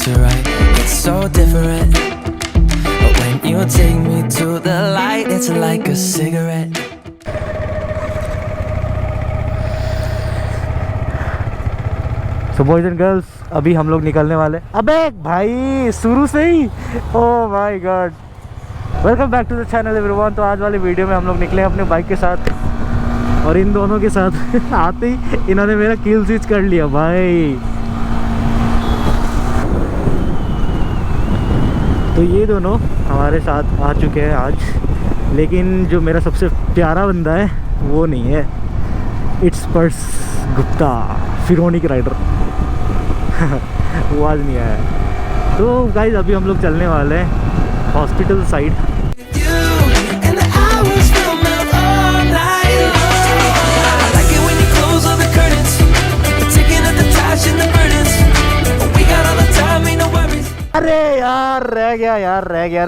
to right. It's so different. But when you take me to the light, it's like a cigarette. So boys and girls, अभी हम लोग निकलने वाले। अबे भाई शुरू से ही, oh my god. Welcome back to the channel everyone. तो आज वाली वीडियो में हम लोग निकले अपने बाइक के साथ, और इन दोनों के साथ आते ही इन्होंने मेरा किल स्विच कर लिया भाई। तो ये दोनों हमारे साथ आ चुके हैं आज, लेकिन जो मेरा सबसे प्यारा बंदा है वो नहीं है। इट्स पर्स गुप्ता, फिरोनिक राइडर। वो आज नहीं आया है। तो गाइज अभी हम लोग चलने वाले हैं हॉस्पिटल साइड। अरे यार रह गया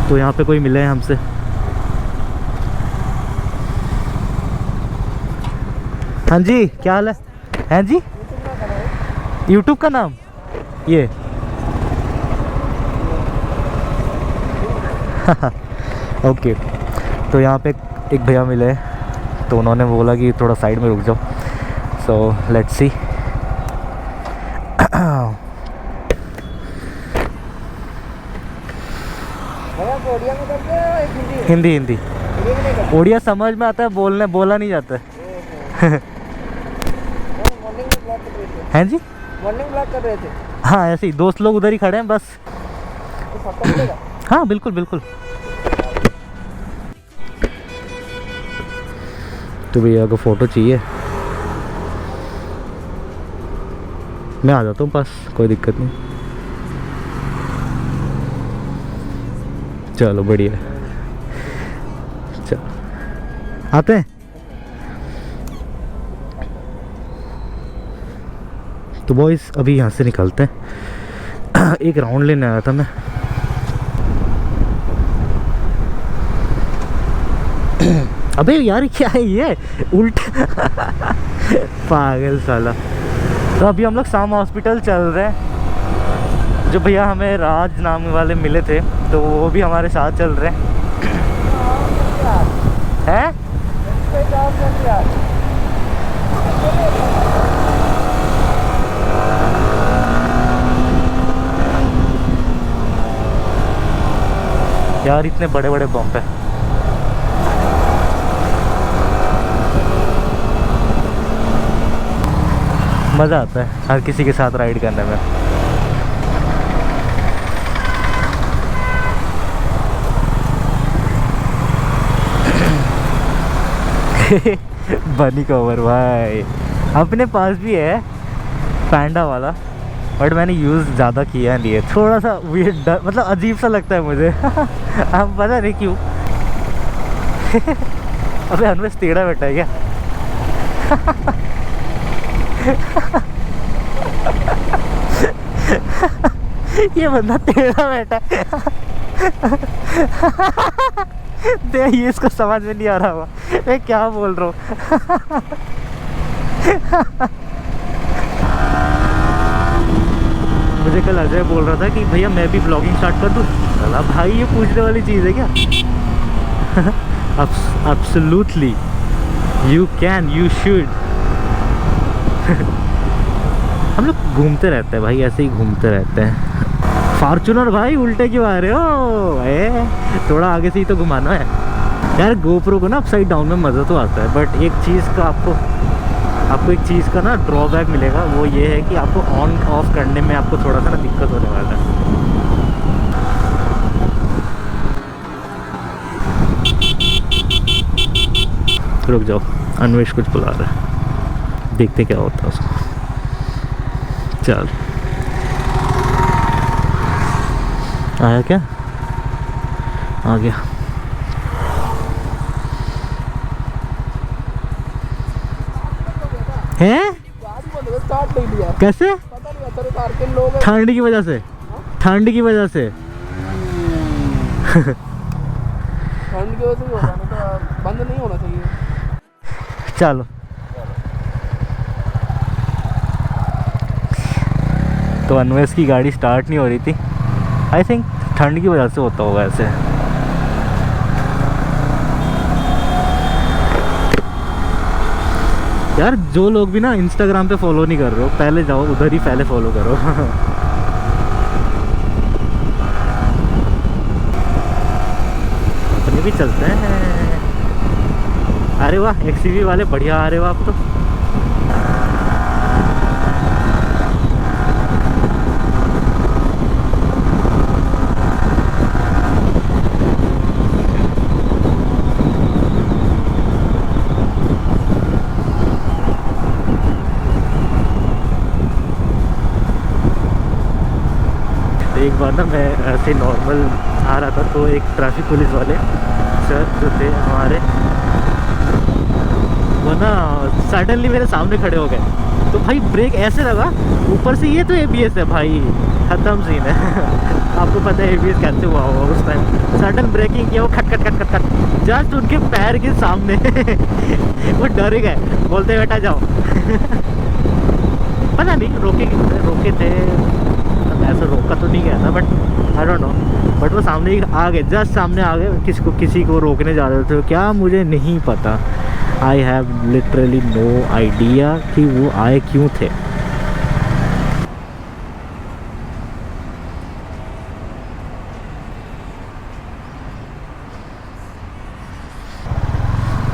तो यहाँ पे कोई मिले हैं हमसे। हाँ जी, क्या हाल है? हैं जी, YouTube का नाम ये। ओके, तो यहाँ पे एक भैया मिले हैं, तो उन्होंने बोला कि थोड़ा साइड में रुक जाओ। So let's see. Hindi Odia समझ में आता है, बोला नहीं जाता है। हैं जी, मॉर्निंग ब्लॉग कर रहे थे। हाँ ऐसे ही दोस्त लोग उधर ही खड़े हैं बस। हाँ बिल्कुल। तो भैया को फोटो चाहिए, मैं आ जाता हूँ पास, कोई दिक्कत नहीं। चलो बढ़िया, चलो आते हैं। तो बॉयज अभी यहाँ से निकलते हैं। एक राउंड लेने आया था मैं। अबे यार क्या है ये उल्टा। पागल साला। तो अभी हम लोग शाम हॉस्पिटल चल रहे हैं। जो भैया हमें राज नाम वाले मिले थे, तो वो भी हमारे साथ चल रहे हैं। यार इतने बड़े बड़े बम्प है। मज़ा आता है हर किसी के साथ राइड करने में। बनी कवर भाई अपने पास भी है, पैंडा वाला, बट मैंने यूज़ ज़्यादा किया नहीं है। थोड़ा सा वियर्ड, मतलब अजीब सा लगता है मुझे। अब पता नहीं क्यों। अबे अनवेश टेढ़ा बैठा है क्या? ये बंदा टेढ़ा बैठा है। दे ये इसको समझ में नहीं आ रहा हुआ मैं क्या बोल रहा हूँ। मुझे कल अजय बोल रहा था कि भैया मैं भी ब्लॉगिंग स्टार्ट कर दूँ। चला भाई ये पूछने वाली चीज़ है क्या? Absolutely you can, you should. हम लोग घूमते रहते हैं भाई, ऐसे ही घूमते रहते हैं। फॉर्च्यूनर भाई उल्टे क्यों आ रहे हो? थोड़ा आगे से ही तो घुमाना है यार। गोप्रो को ना अपसाइड डाउन में मज़ा तो आता है, बट एक चीज़ का आपको एक चीज़ का ना ड्रॉबैक मिलेगा। वो ये है कि आपको ऑन ऑफ करने में आपको थोड़ा सा ना दिक्कत होने वाला है। रुक जाओ, अन्वेश कुछ बुला रहा है, देखते क्या होता है उसको। चल आया क्या? आ गया। हैं? कैसे? ठंड की वजह से, ठंड की वजह से। ठंड की वजह से भी होगा ना, तो बंद नहीं होना चाहिए। चलो तो अनवेस की गाड़ी स्टार्ट नहीं हो रही थी। आई थिंक ठंड की वजह से होता होगा ऐसे। यार जो लोग भी ना इंस्टाग्राम पे फॉलो नहीं कर रहे हो, पहले जाओ उधर ही पहले फॉलो करो। अपने भी चलते हैं। अरे वाह XCV वाले बढ़िया आ रहे हो आप तो। एक बार ना मैं ऐसे नॉर्मल आ रहा था तो एक ट्रैफिक पुलिस वाले सर जो थे हमारे, वो ना सडनली मेरे सामने खड़े हो गए। तो भाई ब्रेक ऐसे लगा, ऊपर से ये तो ABS है भाई, खत्म सीन है। आपको पता है ABS कैसे हुआ होगा उस टाइम। सडन ब्रेकिंग किया, वो खट खट खट खट खट जस्ट उनके पैर के सामने। वो डर गए, बोलते बेटा जाओ। पता नहीं रोके थे, ऐसा रोका तो नहीं गया था, but I don't know. But वो सामने ही आ गए, जस्ट सामने आ गए। किसी को रोकने जा रहे थे क्या, मुझे नहीं पता। I have literally no idea कि वो आए क्यों थे।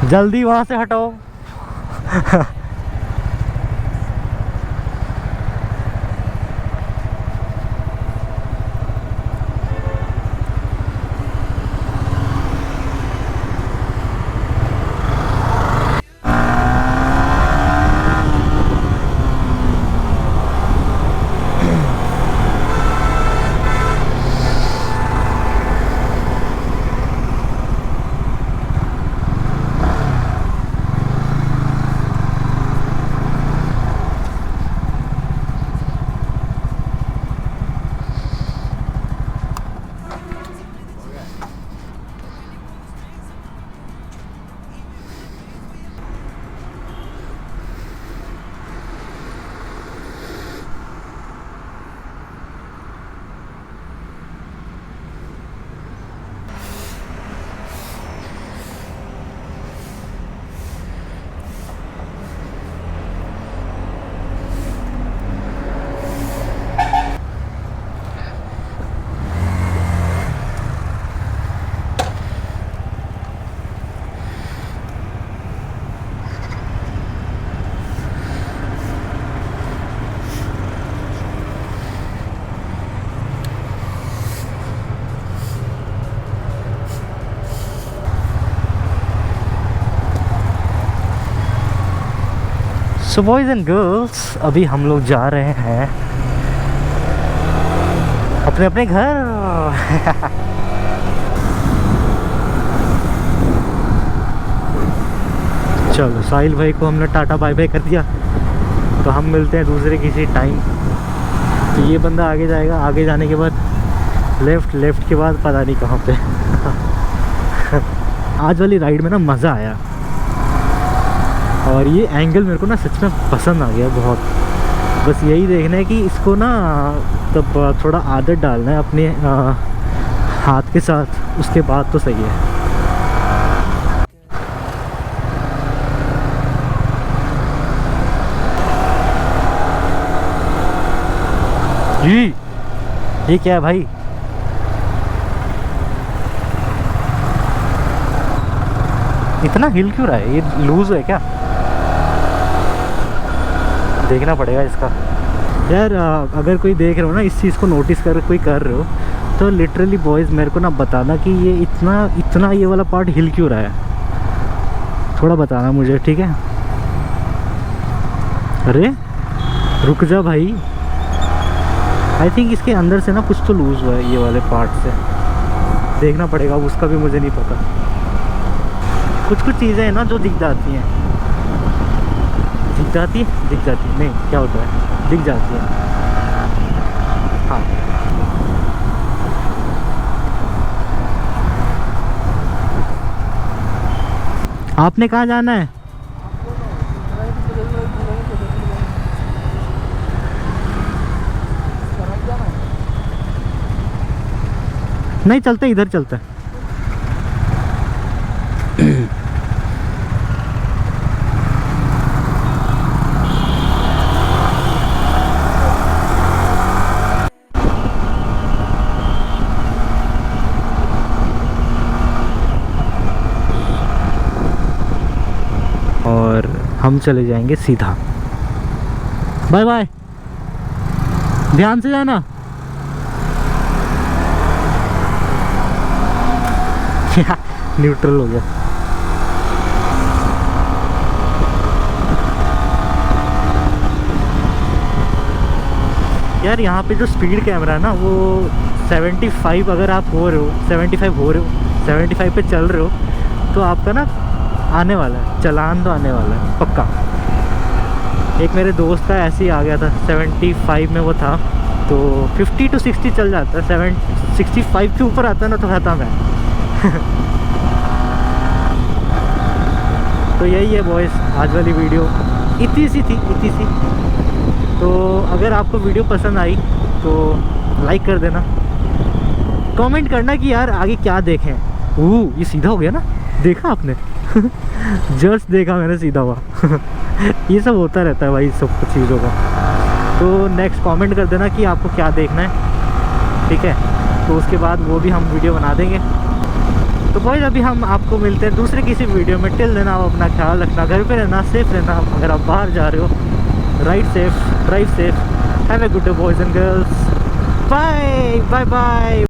जल्दी वहाँ से हटाओ। सो बॉयज़ एंड गर्ल्स, अभी हम लोग जा रहे हैं अपने अपने घर। चलो साहिल भाई को हमने टाटा बाय बाय कर दिया, तो हम मिलते हैं दूसरे किसी टाइम। तो ये बंदा आगे जाएगा, आगे जाने के बाद लेफ्ट के बाद पता नहीं कहाँ पे। आज वाली राइड में ना मज़ा आया, और ये एंगल मेरे को ना सच में पसंद आ गया बहुत। बस यही देखना है कि इसको ना तब थोड़ा आदत डालना है अपने हाथ के साथ, उसके बाद तो सही है। जी ये क्या है भाई? इतना हिल क्यों रहा है? ये लूज है क्या? देखना पड़ेगा इसका। यार अगर कोई देख रहे हो ना, इस चीज़ को नोटिस कर कोई कर रहे हो, तो लिटरली बॉयज़ मेरे को ना बताना कि ये इतना ये वाला पार्ट हिल क्यों रहा है, थोड़ा बताना मुझे, ठीक है? अरे रुक जा भाई, आई थिंक इसके अंदर से ना कुछ तो लूज़ हुआ है ये वाले पार्ट से। देखना पड़ेगा, उसका भी मुझे नहीं पता। कुछ चीज़ें हैं ना जो दिख जाती हैं, नहीं क्या होता है, दिख जाती है। हाँ आपने कहाँ जाना है? नहीं चलते, इधर चलते। और हम चले जाएंगे सीधा। बाय बाय, ध्यान से जाना। न्यूट्रल हो गया। यार यहाँ पे जो स्पीड कैमरा है ना वो 75 अगर आप हो रहे हो, 75 हो रहे हो, 75 पे चल रहे हो तो आपका ना आने वाला है, चालान तो आने वाला है पक्का। एक मेरे दोस्त का ऐसे ही आ गया था, 75 में वो था, तो 50 to 60 चल जाता है, 65 के ऊपर आता है ना तो खत्म है। तो यही है बॉयज़, आज वाली वीडियो इतनी सी थी, इतनी सी। तो अगर आपको वीडियो पसंद आई तो लाइक कर देना, कमेंट करना कि यार आगे क्या देखें। ये सीधा हो गया ना, देखा आपने? जस्ट देखा मैंने सीधा हुआ। ये सब होता रहता है भाई, सब कुछ चीज़ों का। तो नेक्स्ट कमेंट कर देना कि आपको क्या देखना है, ठीक है? तो उसके बाद वो भी हम वीडियो बना देंगे। तो बॉयज़ अभी हम आपको मिलते हैं दूसरे किसी वीडियो में। टिल देना, आप अपना ख्याल रखना, घर पे रहना, सेफ रहना। अगर आप बाहर जा रहे हो, ride safe, drive safe. Have a good day boys and girls. Bye bye bye.